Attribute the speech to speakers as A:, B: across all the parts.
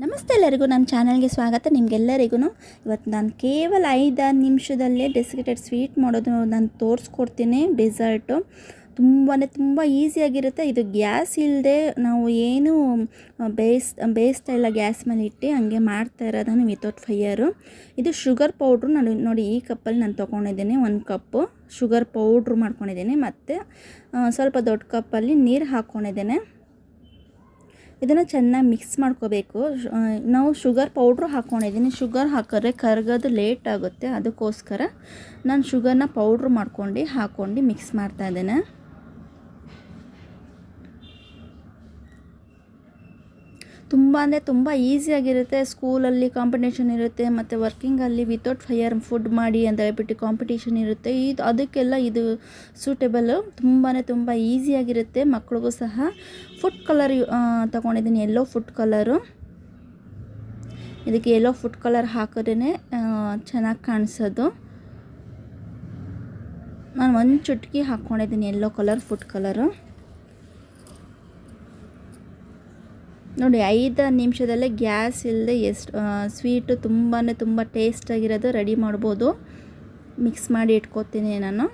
A: ನಮಸ್ತೆ ಎಲ್ಲರಿಗೂ ನಮ್ಮ ಚಾನಲ್ಗೆ ಸ್ವಾಗತ. ನಿಮಗೆಲ್ಲರಿಗೂ ಇವತ್ತು ನಾನು ಕೇವಲ 5 ನಿಮಿಷದಲ್ಲೇ ಡೆಸಿಕೇಟೆಡ್ ಸ್ವೀಟ್ ಮಾಡೋದು ನಾನು ತೋರಿಸ್ಕೊಡ್ತೀನಿ. ಡೆಸರ್ಟು ತುಂಬ ಈಸಿಯಾಗಿರುತ್ತೆ. ಇದು ಗ್ಯಾಸ್ ಇಲ್ಲದೆ ನಾವು ಏನು ಬೇಯಿಸ್ತಾ ಇಲ್ಲ, ಗ್ಯಾಸ್ ಮೇಲೆ ಇಟ್ಟು ಹಂಗೆ ಮಾಡ್ತಾ ಇರೋದನ್ನು ವಿತೌಟ್ ಫೈಯರು. ಇದು ಶುಗರ್ ಪೌಡ್ರು ನೋಡಿ ಈ ಕಪ್ಪಲ್ಲಿ ನಾನು ತೊಗೊಂಡಿದ್ದೀನಿ. 1 ಕಪ್ಪು ಶುಗರ್ ಪೌಡ್ರು ಮಾಡ್ಕೊಂಡಿದ್ದೀನಿ. ಮತ್ತು ಸ್ವಲ್ಪ ದೊಡ್ಡ ಕಪ್ಪಲ್ಲಿ ನೀರು ಹಾಕ್ಕೊಂಡಿದ್ದೇನೆ. ಇದನ್ನು ಚೆನ್ನಾಗಿ ಮಿಕ್ಸ್ ಮಾಡ್ಕೋಬೇಕು. ನಾವು ಶುಗರ್ ಪೌಡ್ರು ಹಾಕ್ಕೊಂಡಿದ್ದೀನಿ. ಶುಗರ್ ಹಾಕಿದ್ರೆ ಕರಗೋದು ಲೇಟ್ ಆಗುತ್ತೆ, ಅದಕ್ಕೋಸ್ಕರ ನಾನು ಶುಗರ್ನ ಪೌಡ್ರು ಹಾಕ್ಕೊಂಡು ಮಿಕ್ಸ್ ಮಾಡ್ತಾಯಿದ್ದೇನೆ. ತುಂಬ ಈಸಿಯಾಗಿರುತ್ತೆ. ಸ್ಕೂಲಲ್ಲಿ ಕಾಂಪಿಟೇಷನ್ ಇರುತ್ತೆ, ಮತ್ತು ವರ್ಕಿಂಗಲ್ಲಿ ವಿತೌಟ್ ಫೈಯರ್ ಫುಡ್ ಮಾಡಿ ಅಂತ ಹೇಳ್ಬಿಟ್ಟು ಕಾಂಪಿಟೇಷನ್ ಇರುತ್ತೆ. ಅದಕ್ಕೆಲ್ಲ ಇದು ಸೂಟೇಬಲ್. ತುಂಬ ಈಸಿಯಾಗಿರುತ್ತೆ. ಮಕ್ಳಿಗೂ ಸಹ ಫುಡ್ ಕಲರ್ ತೊಗೊಂಡಿದ್ದೀನಿ, ಯೆಲ್ಲೋ ಫುಡ್ ಕಲರು. ಇದಕ್ಕೆ ಯೆಲ್ಲೋ ಫುಡ್ ಕಲರ್ ಹಾಕಿದ್ರೇ ಚೆನ್ನಾಗಿ ಕಾಣಿಸೋದು. ನಾನು 1 ಚುಟುಕಿ ಹಾಕ್ಕೊಂಡಿದ್ದೀನಿ ಯೆಲ್ಲೋ ಕಲರ್ ಫುಡ್ ಕಲರು. ನೋಡಿ 5 ನಿಮಿಷದಲ್ಲೇ ಗ್ಯಾಸ್ ಇಲ್ಲದೆ ಎಷ್ಟು ಸ್ವೀಟು ತುಂಬ ಟೇಸ್ಟಾಗಿರೋದು ರೆಡಿ ಮಾಡ್ಬೋದು. ಮಿಕ್ಸ್ ಮಾಡಿ ಇಟ್ಕೋತೀನಿ ನಾನು.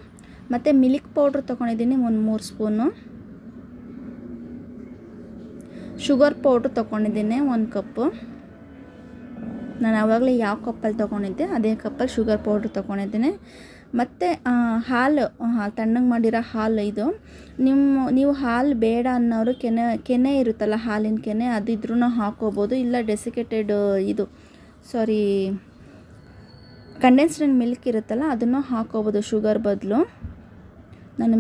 A: ಮತ್ತು ಮಿಲ್ಕ್ ಪೌಡ್ರ್ ತೊಗೊಂಡಿದ್ದೀನಿ 3 ಸ್ಪೂನು. ಶುಗರ್ ಪೌಡ್ರ್ ತೊಗೊಂಡಿದ್ದೀನಿ 1 ಕಪ್ಪು. ನಾನು ಆವಾಗಲೇ ಯಾವ ಕಪ್ಪಲ್ಲಿ ತೊಗೊಂಡಿದ್ದೆ ಅದೇ ಕಪ್ಪಲ್ಲಿ ಶುಗರ್ ಪೌಡ್ರ್ ತೊಗೊಂಡಿದ್ದೀನಿ. ಮತ್ತು ಹಾಲು ತಣ್ಣಗೆ ಮಾಡಿರೋ ಹಾಲು. ಇದು ನೀವು ಹಾಲು ಬೇಡ ಅನ್ನೋರು ಕೆನೆ ಇರುತ್ತಲ್ಲ, ಹಾಲಿನ ಕೆನೆ, ಅದಿದ್ರೂ ಹಾಕೋಬೋದು. ಇಲ್ಲ ಡೆಸಿಕೇಟೆಡ್ ಕಂಡೆನ್ಸ್ಡ್ ಮಿಲ್ಕ್ ಇರುತ್ತಲ್ಲ, ಅದನ್ನು ಹಾಕೋಬೋದು ಶುಗರ್ ಬದಲು. ನಾನು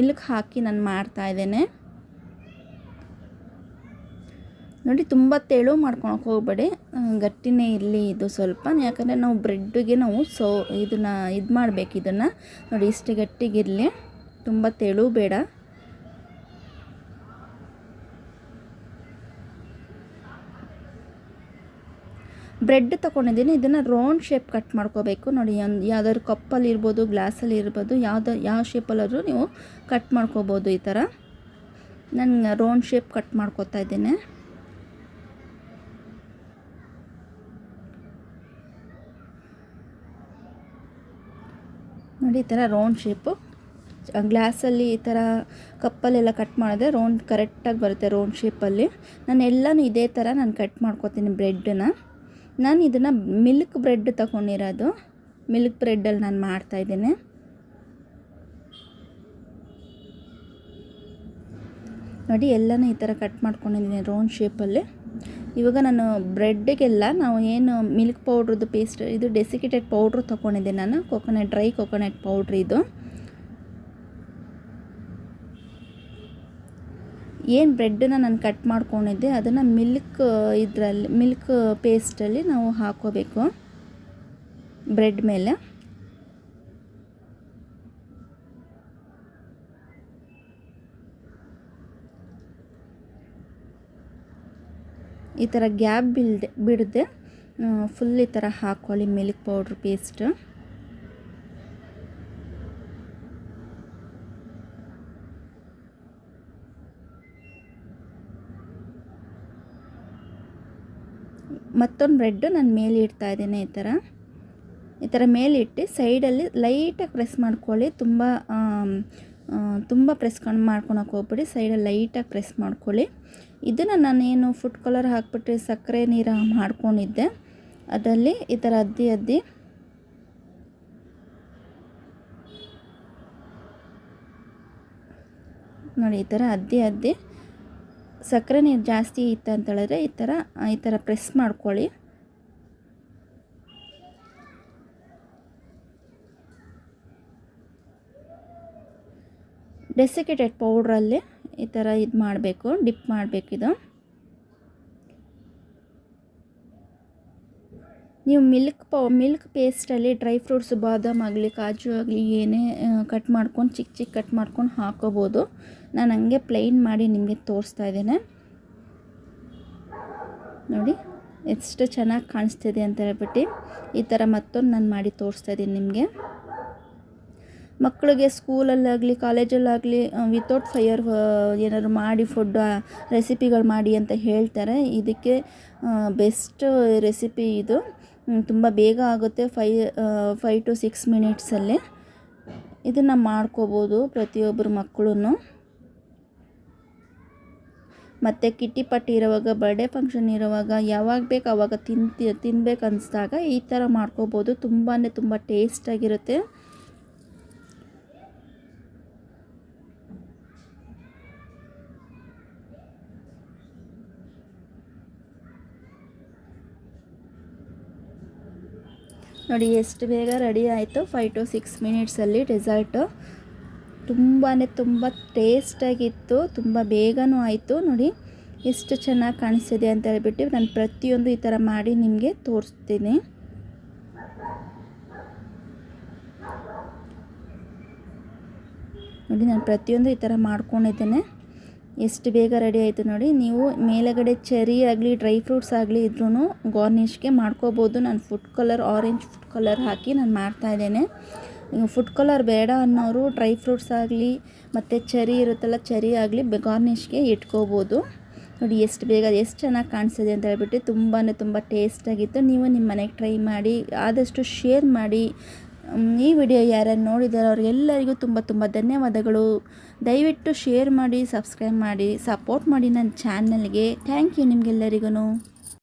A: ಮಿಲ್ಕ್ ಹಾಕಿ ನಾನು ಮಾಡ್ತಾಯಿದ್ದೇನೆ. ನೋಡಿ, ತುಂಬ ತೆಳು ಮಾಡ್ಕೊಳಕ್ಕೆ ಹೋಗಬೇಡಿ, ಗಟ್ಟಿನೇ ಇರಲಿ ಇದು ಸ್ವಲ್ಪ. ಯಾಕಂದರೆ ನಾವು ಬ್ರೆಡ್ಗೆ ಇದನ್ನು ಮಾಡಬೇಕು. ಇದನ್ನು ನೋಡಿ, ಇಷ್ಟು ಗಟ್ಟಿಗಿರಲಿ, ತುಂಬ ತೆಳು ಬೇಡ. ಬ್ರೆಡ್ ತೊಗೊಂಡಿದ್ದೀನಿ. ಇದನ್ನು ರೌಂಡ್ ಶೇಪ್ ಕಟ್ ಮಾಡ್ಕೋಬೇಕು. ನೋಡಿ, ಯಾವುದಾದ್ರು ಕಪ್ಪಲ್ಲಿ ಇರ್ಬೋದು, ಗ್ಲಾಸಲ್ಲಿ ಇರ್ಬೋದು, ಯಾವ ಶೇಪಲ್ಲಾದರೂ ನೀವು ಕಟ್ ಮಾಡ್ಕೋಬೋದು. ಈ ಥರ ನಾನು ರೌಂಡ್ ಶೇಪ್ ಕಟ್ ಮಾಡ್ಕೋತಾ ಇದ್ದೀನಿ. ನೋಡಿ, ಈ ಥರ ರೌಂಡ್ ಶೇಪು ಗ್ಲಾಸಲ್ಲಿ ಈ ಥರ ಕಪ್ಪಲ್ಲೆಲ್ಲ ಕಟ್ ಮಾಡಿದ್ರೆ ರೌಂಡ್ ಕರೆಕ್ಟಾಗಿ ಬರುತ್ತೆ ರೌಂಡ್ ಶೇಪಲ್ಲಿ. ನಾನು ಎಲ್ಲನೂ ಇದೇ ಥರ ನಾನು ಕಟ್ ಮಾಡ್ಕೊತೀನಿ ಬ್ರೆಡ್ಡನ್ನ. ನಾನು ಇದನ್ನು ಮಿಲ್ಕ್ ಬ್ರೆಡ್ ತೊಗೊಂಡಿರೋದು. ಮಿಲ್ಕ್ ಬ್ರೆಡ್ಡಲ್ಲಿ ನಾನು ಮಾಡ್ತಾಯಿದ್ದೀನಿ. ನೋಡಿ, ಎಲ್ಲನೂ ಈ ಥರ ಕಟ್ ಮಾಡ್ಕೊಂಡಿದ್ದೀನಿ ರೌಂಡ್ ಶೇಪಲ್ಲಿ. ಇವಾಗ ನಾನು ಬ್ರೆಡ್ಗೆಲ್ಲ ನಾವು ಏನು ಮಿಲ್ಕ್ ಪೌಡ್ರದ್ದು ಪೇಸ್ಟ್, ಇದು ಡೆಸಿಕೇಟೆಡ್ ಪೌಡ್ರು ತೊಗೊಂಡಿದ್ದೆ ನಾನು, ಡ್ರೈ ಕೊಕೊನಟ್ ಪೌಡ್ರ್. ಇದು ಏನು ಬ್ರೆಡ್ಡನ್ನ ನಾನು ಕಟ್ ಮಾಡ್ಕೊಂಡಿದ್ದೆ ಅದನ್ನು ಮಿಲ್ಕ್ ಪೇಸ್ಟಲ್ಲಿ ನಾವು ಹಾಕೋಬೇಕು ಬ್ರೆಡ್ ಮೇಲೆ. ಈ ಥರ ಗ್ಯಾಪ್ ಬಿಡದೆ ಫುಲ್ ಈ ಥರ ಹಾಕ್ಕೊಳ್ಳಿ ಮಿಲ್ಕ್ ಪೌಡ್ರ್ ಪೇಸ್ಟ್. ಮತ್ತೊಂದು ಬ್ರೆಡ್ ನಾನು ಮೇಲೆ ಇಡ್ತಾ ಇದ್ದೀನಿ. ಈ ಥರ ಮೇಲೆ ಇಟ್ಟು ಸೈಡಲ್ಲಿ ಲೈಟಾಗಿ ಪ್ರೆಸ್ ಮಾಡ್ಕೊಳ್ಳಿ. ತುಂಬ ಪ್ರೆಸ್ ಮಾಡ್ಕೊಳಕ್ಕೆ ಹೋಗ್ಬಿಡಿ, ಸೈಡಲ್ಲಿ ಲೈಟಾಗಿ ಪ್ರೆಸ್ ಮಾಡ್ಕೊಳ್ಳಿ. ಇದನ್ನು ನಾನೇನು ಫುಡ್ ಕಲರ್ ಹಾಕ್ಬಿಟ್ಟು ಸಕ್ಕರೆ ನೀರು ಮಾಡ್ಕೊಂಡಿದ್ದೆ, ಅದರಲ್ಲಿ ಈ ಥರ ಅದ್ದಿ ನೋಡಿ, ಈ ಥರ ಅದ್ದಿ ಸಕ್ಕರೆ ನೀರು ಜಾಸ್ತಿ ಇತ್ತು ಅಂತ ಹೇಳಿದ್ರೆ ಈ ಥರ ಪ್ರೆಸ್ ಮಾಡ್ಕೊಳ್ಳಿ. ಡೆಸಿಕೇಟೆಡ್ ಪೌಡ್ರಲ್ಲಿ ಈ ಥರ ಮಾಡಬೇಕು, ಡಿಪ್ ಮಾಡಬೇಕು. ಇದು ನೀವು ಮಿಲ್ಕ್ ಪೇಸ್ಟಲ್ಲಿ ಡ್ರೈ ಫ್ರೂಟ್ಸ್, ಬಾದಾಮ್ ಆಗಲಿ, ಕಾಜು ಆಗಲಿ, ಏನೇ ಕಟ್ ಮಾಡ್ಕೊಂಡು ಚಿಕ್ಕ ಕಟ್ ಮಾಡ್ಕೊಂಡು ಹಾಕೋಬೋದು. ನಾನು ಹಂಗೆ ಪ್ಲೈನ್ ಮಾಡಿ ನಿಮಗೆ ತೋರಿಸ್ತಾ ಇದ್ದೇನೆ. ನೋಡಿ ಎಷ್ಟು ಚೆನ್ನಾಗಿ ಕಾಣಿಸ್ತಿದೆ ಅಂತ ಹೇಳ್ಬಿಟ್ಟು ಈ ಥರ ಮತ್ತೊಂದು ನಾನು ಮಾಡಿ ತೋರಿಸ್ತಾ ಇದ್ದೀನಿ ನಿಮಗೆ. ಮಕ್ಕಳಿಗೆ ಸ್ಕೂಲಲ್ಲಾಗಲಿ ಕಾಲೇಜಲ್ಲಾಗಲಿ ವಿತೌಟ್ ಫೈರ್ ಏನಾದ್ರು ಮಾಡಿ ಫುಡ್ ರೆಸಿಪಿಗಳು ಮಾಡಿ ಅಂತ ಹೇಳ್ತಾರೆ. ಇದಕ್ಕೆ ಬೆಸ್ಟ್ ರೆಸಿಪಿ ಇದು. ತುಂಬ ಬೇಗ ಆಗುತ್ತೆ, 5 to 6 ಮಿನಿಟ್ಸಲ್ಲಿ ಇದನ್ನು ಮಾಡ್ಕೋಬೋದು ಪ್ರತಿಯೊಬ್ಬರು ಮಕ್ಕಳು. ಮತ್ತು ಕಿಟ್ಟಿ ಪಟ್ಟಿ ಇರೋವಾಗ, ಬರ್ಡೇ ಫಂಕ್ಷನ್ ಇರೋವಾಗ, ಯಾವಾಗ ಬೇಕು ಆವಾಗ ತಿನ್ಬೇಕು ಅನಿಸ್ದಾಗ ಈ ಥರ ಮಾಡ್ಕೋಬೋದು. ತುಂಬ ಟೇಸ್ಟಾಗಿರುತ್ತೆ. ನೋಡಿ ಎಷ್ಟು ಬೇಗ ರೆಡಿ ಆಯಿತು. 5 to 6 ಮಿನಿಟ್ಸಲ್ಲಿ ಡೆಸರ್ಟು ತುಂಬ ಟೇಸ್ಟಾಗಿತ್ತು. ತುಂಬ ಬೇಗನೂ ಆಯಿತು. ನೋಡಿ ಎಷ್ಟು ಚೆನ್ನಾಗಿ ಕಾಣಿಸ್ತಿದೆ ಅಂತ ಹೇಳ್ಬಿಟ್ಟು ನಾನು ಪ್ರತಿಯೊಂದು ಈ ಥರ ಮಾಡಿ ನಿಮಗೆ ತೋರಿಸ್ತೀನಿ. ನೋಡಿ ನಾನು ಪ್ರತಿಯೊಂದು ಈ ಥರ ಮಾಡ್ಕೊಂಡಿದ್ದೇನೆ. ಎಷ್ಟು ಬೇಗ ರೆಡಿ ಆಯಿತು ನೋಡಿ. ನೀವು ಮೇಲೆಗಡೆ ಚೆರಿ ಆಗಲಿ ಡ್ರೈ ಫ್ರೂಟ್ಸ್ ಆಗಲಿ ಇದ್ರೂ ಗಾರ್ನಿಷ್ಗೆ ಮಾಡ್ಕೋಬೋದು. ನಾನು ಆರೆಂಜ್ ಫುಡ್ ಕಲರ್ ಹಾಕಿ ನಾನು ಮಾಡ್ತಾಯಿದ್ದೇನೆ. ಫುಡ್ ಕಲರ್ ಬೇಡ ಅನ್ನೋರು ಡ್ರೈ ಫ್ರೂಟ್ಸ್ ಆಗಲಿ ಮತ್ತು ಚೆರಿ ಇರುತ್ತಲ್ಲ, ಚೆರಿ ಆಗಲಿ ಗಾರ್ನಿಷ್ಗೆ ಇಟ್ಕೋಬೋದು. ನೋಡಿ ಎಷ್ಟು ಬೇಗ ಎಷ್ಟು ಚೆನ್ನಾಗಿ ಕಾಣಿಸ್ತಿದೆ ಅಂತ ಹೇಳ್ಬಿಟ್ಟು ತುಂಬ ಟೇಸ್ಟಾಗಿತ್ತು. ನೀವು ನಿಮ್ಮ ಮನೆಗೆ ಟ್ರೈ ಮಾಡಿ, ಆದಷ್ಟು ಶೇರ್ ಮಾಡಿ. ಈ ವಿಡಿಯೋ ಯಾರು ನೋಡಿದಾರೋ ಅವ್ರಿಗೆಲ್ಲರಿಗೂ ತುಂಬ ಧನ್ಯವಾದಗಳು. ದಯವಿಟ್ಟು ಶೇರ್ ಮಾಡಿ, ಸಬ್ಸ್ಕ್ರೈಬ್ ಮಾಡಿ, ಸಪೋರ್ಟ್ ಮಾಡಿ ನನ್ನ ಚಾನಲ್ಗೆ. ಥ್ಯಾಂಕ್ ಯು ನಿಮಗೆಲ್ಲರಿಗೂ.